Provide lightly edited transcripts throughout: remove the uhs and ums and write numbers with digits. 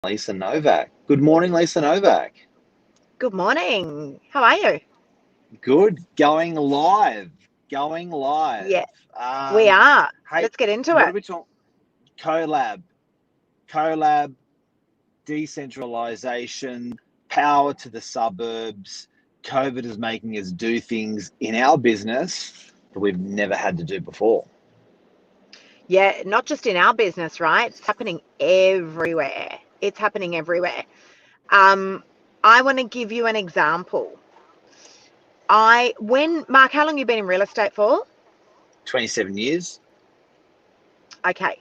Lisa Novak. Good morning, Lisa Novak. Good morning. How are you? Good. Going live. Going live. Yeah, we are. Hey, Let's get into what it. are we talking? COLLAB. COLLAB, decentralization, power to the suburbs. COVID is making us do things in our business that we've never had to do before. Yeah, not just in our business, right? It's happening everywhere. It's happening everywhere. Um, I want to give you an example. Mark, how long have you been in real estate for? 27 years. Okay.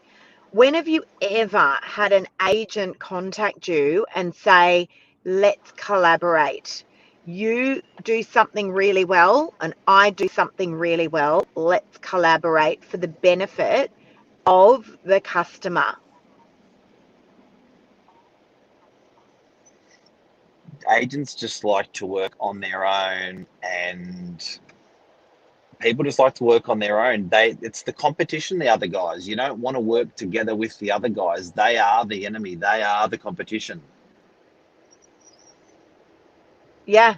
When have you ever had an agent contact you and say, let's collaborate? You do something really well and I do something really well. Let's collaborate for the benefit of the customer. Agents just like to work on their own, and people just like to work on their own. It's the competition, the other guys. You don't want to work together with the other guys. They are the enemy. They are the competition. Yeah.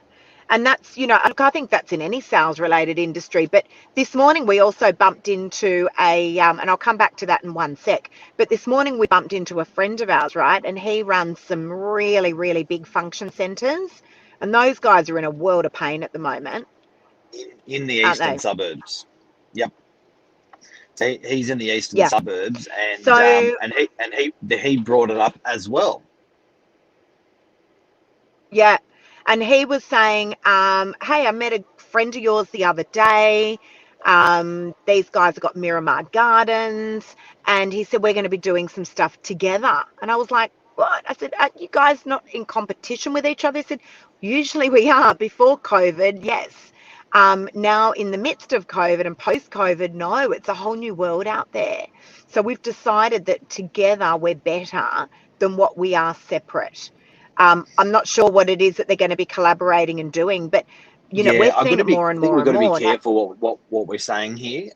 And that's, look, I think that's in any sales related industry. But this morning we also bumped into and I'll come back to that in one sec. But this morning we bumped into a friend of ours, right? And he runs some really, really big function centers. And those guys are in a world of pain at the moment, In the aren't eastern they? suburbs. Yep. So he's in the eastern Yeah. suburbs, and So, he brought it up as well. yeah. And he was saying, hey, I met a friend of yours the other day. These guys have got Miramar Gardens. And he said, we're going to be doing some stuff together. And I was like, what? I said, are you guys not in competition with each other? He said, usually we are before COVID, yes. Now, in the midst of COVID and post COVID, no, it's a whole new world out there. So we've decided that together we're better than what we are separate. I'm not sure what it is that they're going to be collaborating and doing, but Yeah, we're seeing it more I and think more we've and got to be more. careful what we're saying here.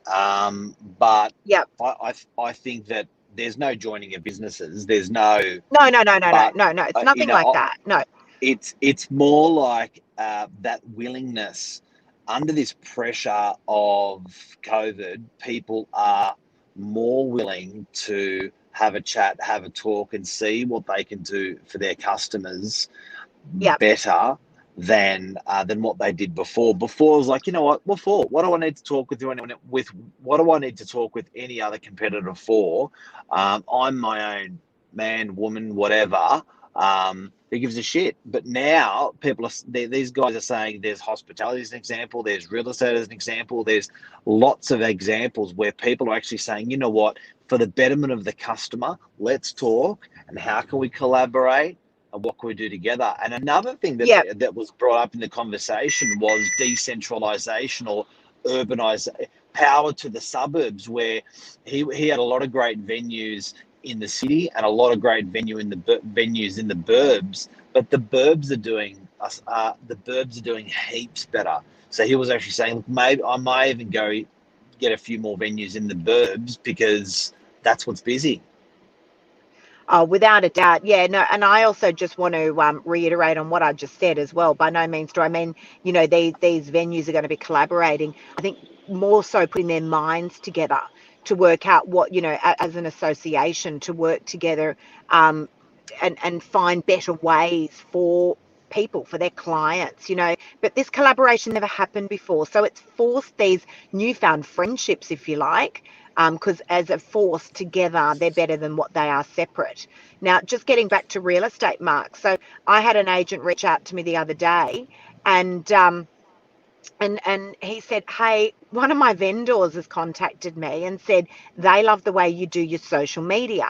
But Yeah. I think that there's no joining of businesses. There's no, No, no, no, no, no, but no, no. It's nothing like that. No. it's more like that willingness under this pressure of COVID. People are more willing to have a chat, have a talk, and see what they can do for their customers Yeah. better than what they did before. Before it was like, you know what? Before, what do I need to talk with anyone with? What do I need to talk with any other competitor for? I'm my own man, woman, whatever. Who gives a shit? But now people these guys are saying there's hospitality as an example, there's real estate as an example, there's lots of examples where people are actually saying, you know what, for the betterment of the customer, let's talk and how can we collaborate and what can we do together. And another thing Yeah. that was brought up in the conversation was decentralization or urbanization, power to the suburbs, where he had a lot of great venues in the city and a lot of great venues in the burbs, but the burbs are doing heaps better. So he was actually saying, look, maybe I might even go get a few more venues in the burbs because that's what's busy. Oh, without a doubt. Yeah, no, and I also just want to reiterate on what I just said as well. By no means do I mean, these venues are going to be collaborating. I think more so putting their minds together to work out what, as an association to work together and find better ways for people, for their clients, But this collaboration never happened before. So it's forced these newfound friendships, if you like, because as a force together, they're better than what they are separate. Now, just getting back to real estate, Mark. So I had an agent reach out to me the other day, and he said, hey, one of my vendors has contacted me and said they love the way you do your social media.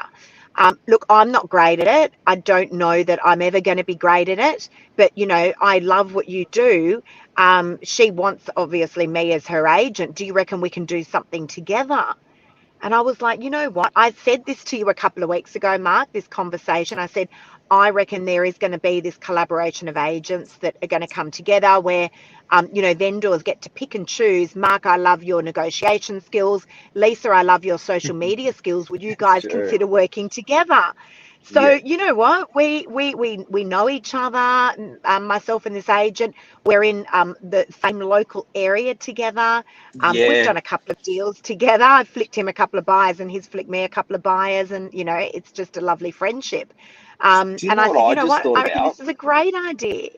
Look, I'm not great at it. I don't know that I'm ever going to be great at it, but I love what you do. She wants obviously me as her agent. Do you reckon we can do something together? And I was like, you know what? I said this to you a couple of weeks ago, Mark, this conversation. I said, I reckon there is going to be this collaboration of agents that are going to come together where, vendors get to pick and choose. Mark, I love your negotiation skills. Lisa, I love your social media skills. Would you guys Sure. consider working together? So Yeah. you know what? We know each other. Myself and this agent, we're in the same local area together. We've Yeah. done a couple of deals together. I've flicked him a couple of buyers, and he's flicked me a couple of buyers, and it's just a lovely friendship. Do you And know I what said, you I know just what? thought I reckon about? this is a great idea.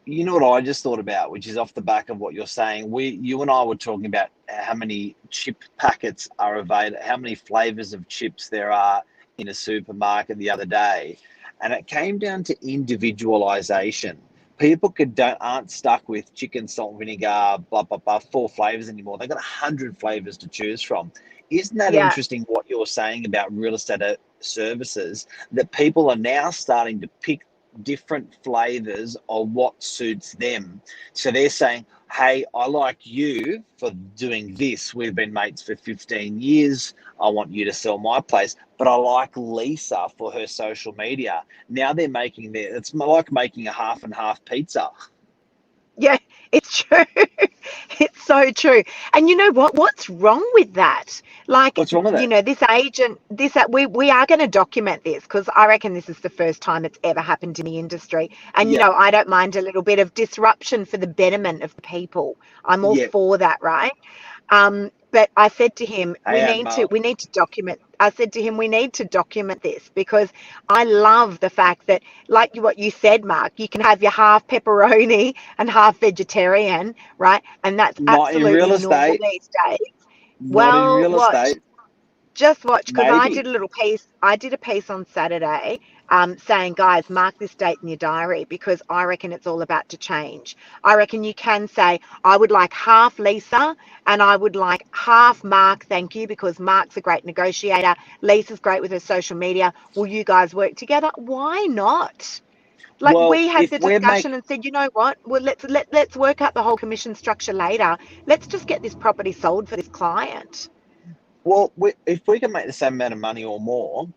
You know what I just thought about, which is off the back of what you're saying. You and I were talking about how many chip packets are available, how many flavors of chips there are in a supermarket the other day, and it came down to individualization. People aren't stuck with chicken, salt, vinegar, blah blah blah, 4 flavors anymore. They've got 100 flavors to choose from. Isn't that Yeah. interesting what you're saying about real estate services? That people are now starting to pick different flavors of what suits them. So they're saying, hey, I like you for doing this. We've been mates for 15 years. I want you to sell my place. But I like Lisa for her social media. Now they're making it's like making a half and half pizza. Yeah, it's true. It's so true. And you know what? What's wrong with that? Like, What's wrong with it? this agent, we are going to document this because I reckon this is the first time it's ever happened in the industry. And, Yep, I don't mind a little bit of disruption for the betterment of the people. I'm all yep. for that, right? But I said to him, Hey, Mark. we need to document. I said to him, we need to document this because I love the fact that, like what you said, Mark, you can have your half pepperoni and half vegetarian, right? And that's Not in absolutely real normal estate. these days. Not in Well, real watch. estate. Just watch, because I Maybe. did a little piece. I did a piece on Saturday, saying, guys, mark this date in your diary because I reckon it's all about to change. I reckon you can say, I would like half Lisa and I would like half Mark, thank you, because Mark's a great negotiator. Lisa's great with her social media. Will you guys work together? Why not? Like, Well, we had if the we're discussion make and said, you know what? Well, let's work out the whole commission structure later. Let's just get this property sold for this client. well, if we can make the same amount of money or more,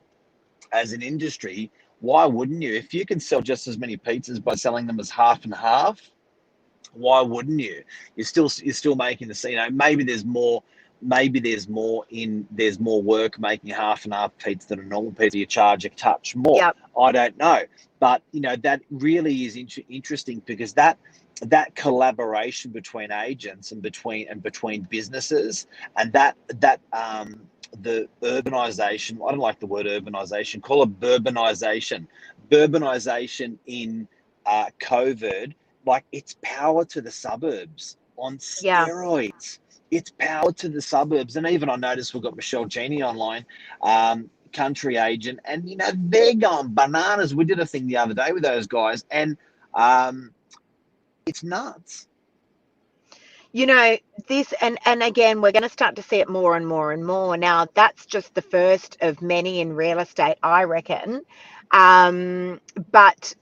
as an industry, why wouldn't you? If you can sell just as many pizzas by selling them as half and half, why wouldn't you? You're still making maybe there's more work making a half and half pizza than a normal pizza. You charge a touch more. Yep. I don't know, but that really is interesting because that collaboration between agents and between businesses and the urbanization. I don't like the word urbanization. Call it bourbanization. Bourbanization in COVID, like it's power to the suburbs on Yeah. steroids. It's power to the suburbs. And even I noticed we've got Michelle Genie online, country agent, and they're going bananas. We did a thing the other day with those guys, and it's nuts. This, and again, we're going to start to see it more and more and more. Now, that's just the first of many in real estate, I reckon. But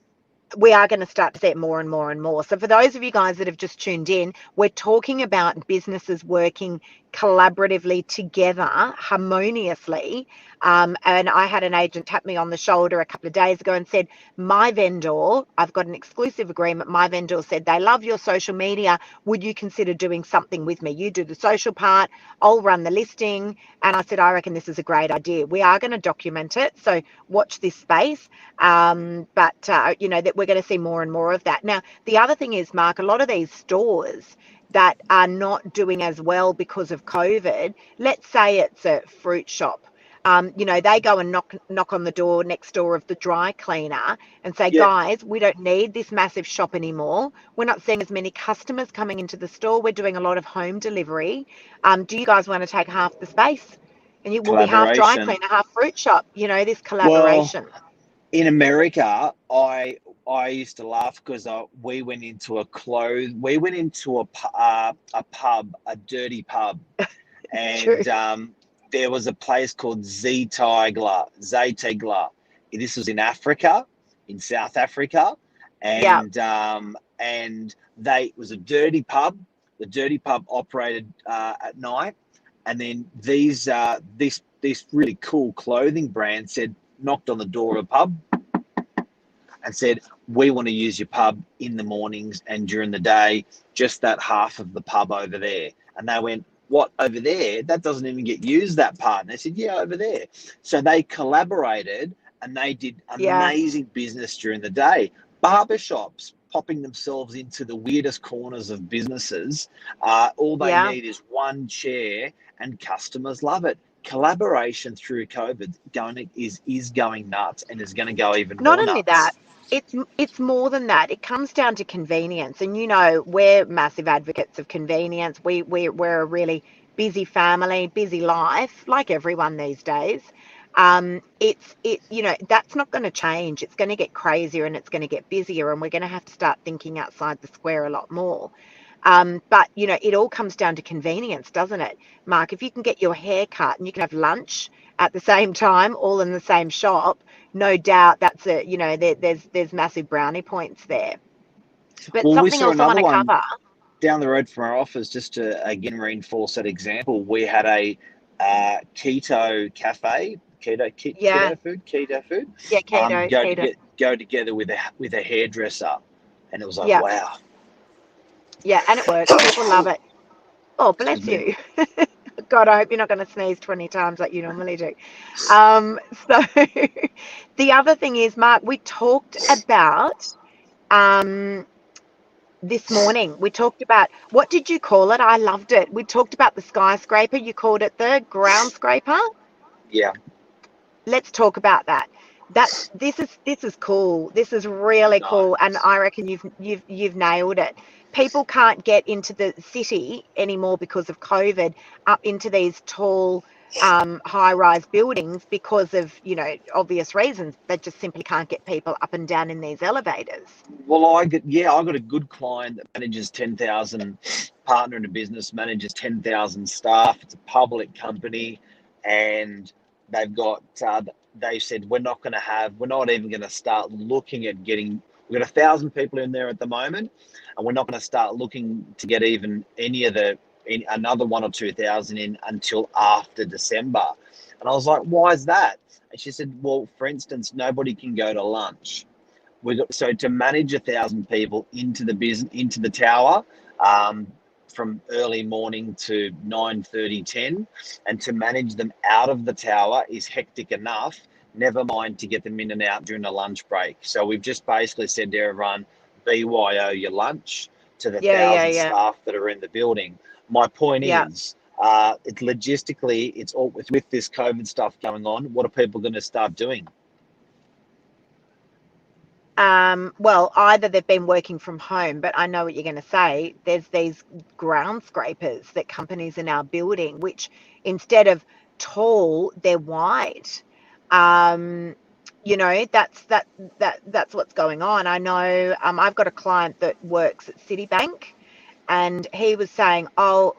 we are going to start to see it more and more and more. So for those of you guys that have just tuned in, we're talking about businesses working collaboratively together, harmoniously. And I had an agent tap me on the shoulder a couple of days ago and said, my vendor, I've got an exclusive agreement. My vendor said, they love your social media. Would you consider doing something with me? You do the social part, I'll run the listing. And I said, I reckon this is a great idea. We are going to document it. So watch this space. But that we're going to see more and more of that. Now, the other thing is, Mark, a lot of these stores that are not doing as well because of COVID, let's say it's a fruit shop. They go and knock on the door next door of the dry cleaner and say, Yeah, guys, we don't need this massive shop anymore. We're not seeing as many customers coming into the store. We're doing a lot of home delivery. Do you guys want to take half the space? And you will be half dry collaboration. cleaner, half fruit shop. This Well, collaboration. in America, I used to laugh because we went into a pub, a dirty pub, True. and there was a place called Zetigler. This was in Africa, in South Africa, Yeah. and it was a dirty pub. The dirty pub operated at night, and then this really cool clothing brand knocked on the door of a pub and said, we want to use your pub in the mornings and during the day, just that half of the pub over there. And they went, what, over there? That doesn't even get used, that part. And they said, yeah, over there. So they collaborated and they did Yeah. amazing business during the day. Barbershops popping themselves into the weirdest corners of businesses. All they Yeah. need is one chair, and customers love it. Collaboration through COVID is going nuts, and is going to go even Not more only that, nuts. it's more than that. It comes down to convenience, and we're massive advocates of convenience. We're a really busy family, busy life, like everyone these days. That's not going to change. It's going to get crazier and it's going to get busier, and we're going to have to start thinking outside the square a lot more. But it all comes down to convenience, doesn't it, Mark? If you can get your hair cut and you can have lunch at the same time, all in the same shop, no doubt there's massive brownie points there. But Well, we something saw else I want another to one cover. down the road from our office, just to again reinforce that example. We had a keto cafe, Yeah, keto food, yeah, keto. go together with a hairdresser, and it was like, Yeah, wow. yeah, and it works. People love it. Oh, Excuse bless me. you. God, I hope you're not going to sneeze 20 times like you normally do. So the other thing is, Mark, we talked about this morning. We talked about, what did you call it? I loved it. We talked about the skyscraper. You called it the ground scraper. Yeah. Let's talk about that. This is cool. This is really cool, and Nice. I reckon you've nailed it. People can't get into the city anymore because of COVID up into these tall, high-rise buildings because of obvious reasons. They just simply can't get people up and down in these elevators. Well, I got a good client that manages 10,000, partner in a business, manages 10,000 staff. It's a public company, and they've got. They said we're not even going to start looking at getting. We've got 1,000 people in there at the moment, and we're not going to start looking to get even another 1 or 2 thousand in until after December. And I was like, why is that? And she said, well, for instance, nobody can go to lunch. So to manage 1,000 people into the tower, from early morning to 9:30, 10, and to manage them out of the tower is hectic enough. Never mind to get them in and out during a lunch break. So we've just basically said to everyone, BYO your lunch to the Yeah, yeah, 1,000 yeah, staff that are in the building. My point yeah. is, it's logistically, it's all with this COVID stuff going on. What are people going to start doing? Well, either they've been working from home, but I know what you're going to say. There's these ground scrapers that companies are now building, which instead of tall, they're wide. Um, that's what's going on. I know. I've got a client that works at Citibank, and he was saying, "Oh,"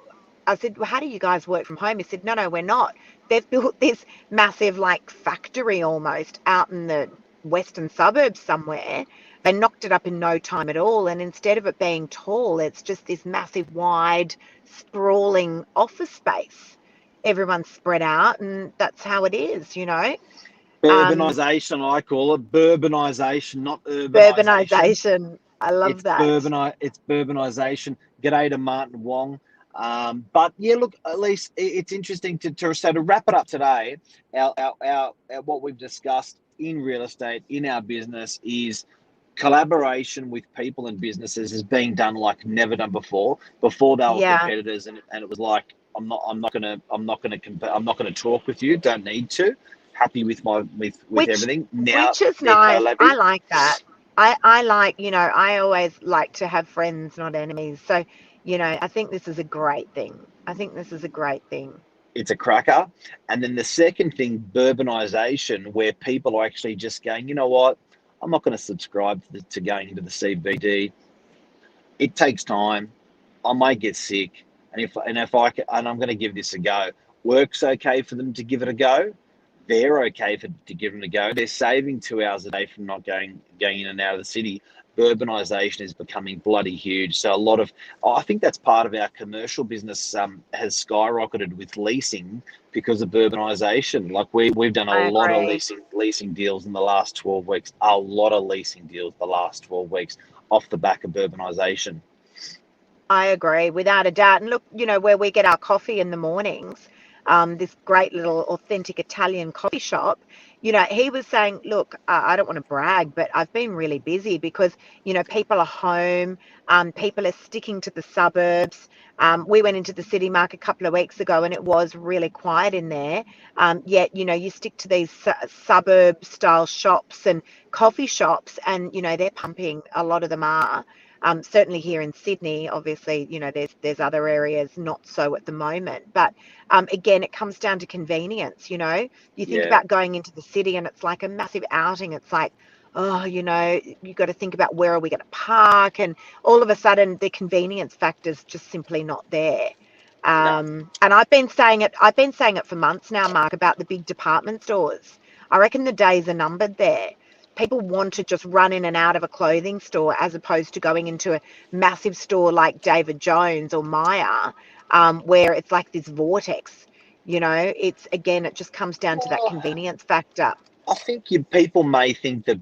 I said, "Well, how do you guys work from home?" He said, "No, we're not. They've built this massive, like, factory almost out in the western suburbs somewhere. They knocked it up in no time at all, and instead of it being tall, it's just this massive, wide, sprawling office space. Everyone's spread out, and that's how it is. Um, Urbanisation, I call it burbanisation, not urbanisation. Urbanization. I love It's that. burbanisation. G'day to Martin Wong. But yeah, look, at least it's interesting to wrap it up today. Our what we've discussed in real estate in our business is collaboration with people and businesses is being done like never done before. Before they were Yeah. competitors, and it was like I'm not gonna talk with you. Don't need to. Happy with Which everything. Now which is they're nice. I collabing. like that. I like, I always like to have friends, not enemies. So, I think this is a great thing. I think this is a great thing. It's a cracker. And then the second thing, urbanisation, where people are actually just going, you know what, I'm not going to subscribe to going into the CBD. It takes time. I might get sick, and I'm going to give this a go. Work's okay for them to give it a go. They're okay to give them a go. They're saving 2 hours a day from not going in and out of the city. Urbanisation is becoming bloody huge. So I think that's part of our commercial business has skyrocketed with leasing because of urbanisation. Like we've done a I lot of agree. leasing deals in the last 12 weeks. A lot of leasing deals the last 12 weeks off the back of urbanisation. I agree, without a doubt. And look, where we get our coffee in the mornings, this great little authentic Italian coffee shop, you know, he was saying, look, I don't want to brag, but I've been really busy because, you know, people are home, people are sticking to the suburbs. We went into the city market a couple of weeks ago and it was really quiet in there. Yet, you know, you stick to these suburb style shops and coffee shops and, you know, they're pumping, a lot of them are. Certainly here in Sydney, obviously, you know, there's other areas not so at the moment. But again, it comes down to convenience, you know. You think Yeah, about going into the city and it's like a massive outing. It's like, oh, you know, you got to think about where are we going to park, and all of a sudden the convenience factor's just simply not there. no, And I've been saying it for months now, Mark, about the big department stores. I reckon the days are numbered there. People want to just run in and out of a clothing store as opposed to going into a massive store like David Jones or Myer, where it's like this vortex. You know, it's again, it just comes down to that well, convenience factor. I think people may think that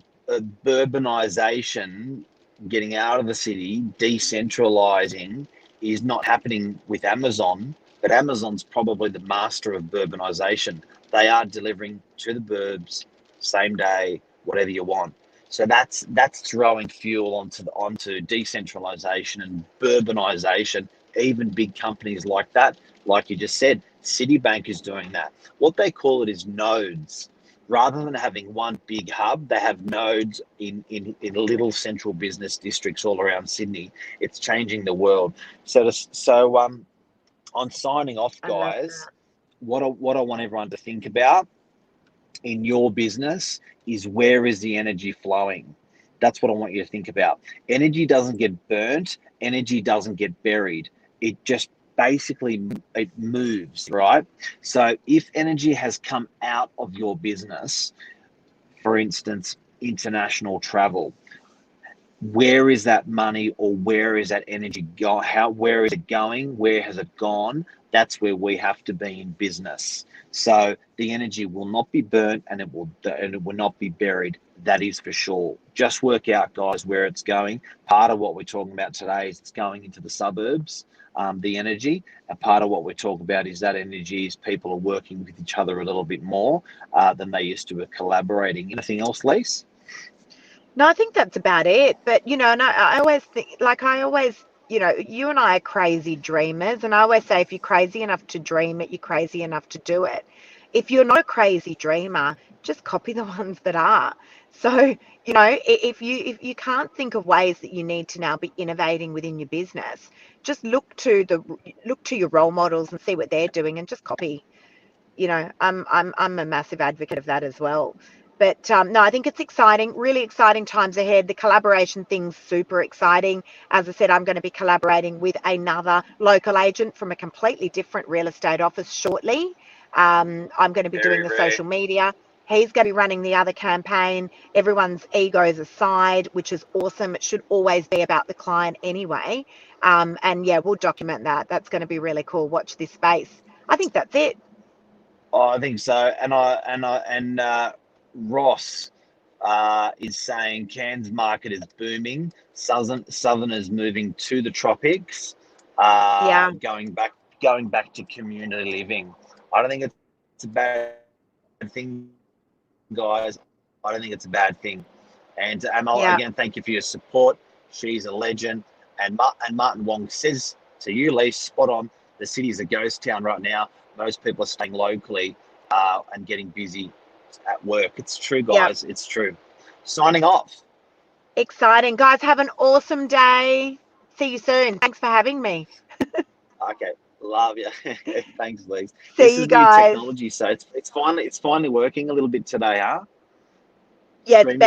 urbanization, getting out of the city, decentralizing, is not happening with Amazon, but Amazon's probably the master of urbanization. They are delivering to the burbs, same day, whatever you want. So that's throwing fuel onto decentralization and urbanization. Even big companies like that, like you just said, Citibank is doing that. What they call it is nodes. Rather than having one big hub, they have nodes in little central business districts all around Sydney. It's changing the world. On signing off, I love guys, that. what I want everyone to think about in your business is, where is the energy flowing? That's what I want you to think about. Energy doesn't get burnt, energy doesn't get buried. It just basically, it moves, right? So if energy has come out of your business, for instance, international travel, where is that money, or where is that energy go? Where is it going? Where has it gone? That's where we have to be in business. So the energy will not be burnt, and it will not be buried. That is for sure. Just work out, guys, where it's going. Part of what we're talking about today is it's going into the suburbs, the energy. And part of what we're talking about is that energy is people are working with each other a little bit more than they used to, be collaborating. Anything else, Lise? No, I think that's about it. But, you know, and I always think, like, you know, you and I are crazy dreamers. And I always say, if you're crazy enough to dream it, you're crazy enough to do it. If you're not a crazy dreamer, just copy the ones that are. So, you know, if you can't think of ways that you need to now be innovating within your business, just look to your role models and see what they're doing and just copy. You know, I'm a massive advocate of that as well. But no, I think it's exciting, really exciting times ahead. The collaboration thing's super exciting. As I said, I'm going to be collaborating with another local agent from a completely different real estate office shortly. I'm going to be doing Very the rare. social media. He's going to be running the other campaign. Everyone's egos aside, which is awesome. It should always be about the client anyway. And yeah, we'll document that. That's going to be really cool. Watch this space. I think that's it. Oh, I think so. And Ross is saying Cairns market is booming. Southerners moving to the tropics, Yeah. going back to community living. I don't think it's a bad thing, guys. I don't think it's a bad thing. And Yeah. again, thank you for your support. She's a legend. And Martin Wong says to you, Lee, spot on. The city's a ghost town right now. Most people are staying locally and getting busy at work. It's true, Yeah. guys. It's true. Signing off. Exciting. Guys, have an awesome day. See you soon. Thanks for having me. Okay, love you. Thanks, Lee. This See you is new guys. technology, so it's finally working a little bit today, huh? Yeah, it's better. StreamYard.